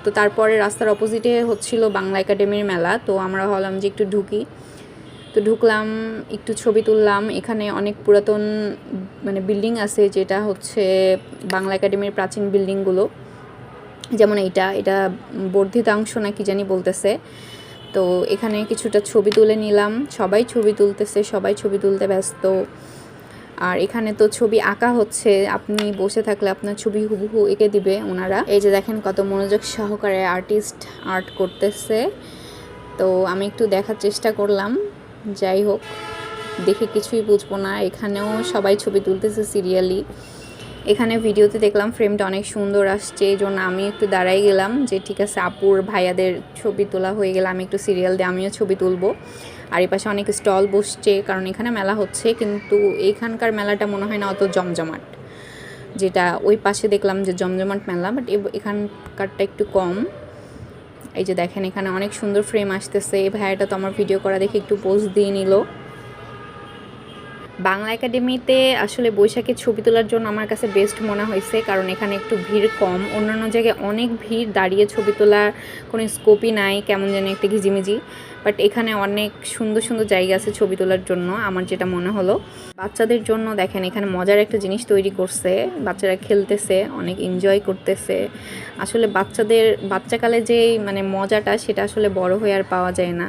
তো তারপরে রাস্তার অপোজিটে হচ্ছিল বাংলা একাডেমির মেলা, তো আমরা ভাবলাম যে একটু ঢুকি। তো ঢুকলাম, একটু ছবি তুললাম। এখানে অনেক পুরাতন মানে বিল্ডিং আছে, যেটা হচ্ছে বাংলা একাডেমির প্রাচীন বিল্ডিংগুলো, যেমন এটা বর্ধিতাংশ না কি জানি বলতেছে। তো এখানে কিছুটা ছবি তুলে নিলাম। সবাই ছবি তুলতেছে, সবাই ছবি তুলতে ব্যস্ত। আর এখানে তো ছবি আঁকা হচ্ছে, আপনি বসে থাকলে আপনার ছবি হুবহু এঁকে দিবে ওনারা। এই যে দেখেন কত মনোযোগ সহকারে আর্টিস্ট আর্ট করতেছে। তো আমি একটু দেখার চেষ্টা করলাম, যাই হোক দেখে কিছুই বুঝবো না। এখানেও সবাই ছবি তুলতেছে সিরিয়ালি। এখানে ভিডিওতে দেখলাম ফ্রেমটা অনেক সুন্দর আসছে, এই জন্য আমি একটু দাঁড়াই গেলাম যে ঠিক আছে আপুর ভাইয়াদের ছবি তোলা হয়ে গেলে আমি একটু সিরিয়াল দিয়ে আমিও ছবি তুলবো। আর এই পাশে অনেক স্টল বসছে, কারণ এখানে মেলা হচ্ছে, কিন্তু এইখানকার মেলাটা মনে হয় না অত জমজমাট। যেটা ওই পাশে দেখলাম যে জমজমাট মেলা, বাট এখানকারটা একটু কম। এই যে দেখেন এখানে অনেক সুন্দর ফ্রেম আসতেছে। এই ভাইয়াটা তো আমার ভিডিও করা দেখে একটু পোজ দিয়ে নিল। বাংলা একাডেমিতে আসলে বৈশাখে ছবি তোলার জন্য আমার কাছে বেস্ট মনে হয়েছে, কারণ এখানে একটু ভিড় কম। অন্যান্য জায়গায় অনেক ভিড়, দাঁড়িয়ে ছবি তোলার কোনো স্কোপই নাই, কেমন যেন একটা ঘিজিমিজি। বাট এখানে অনেক সুন্দর সুন্দর জায়গা আছে ছবি তোলার জন্য, আমার যেটা মনে হলো। বাচ্চাদের জন্য দেখেন এখানে মজার একটা জিনিস তৈরি করছে, বাচ্চারা খেলতেছে, অনেক এনজয় করতেছে। আসলে বাচ্চাকালে যে মানে মজাটা, সেটা আসলে বড় হয়ে আর পাওয়া যায় না।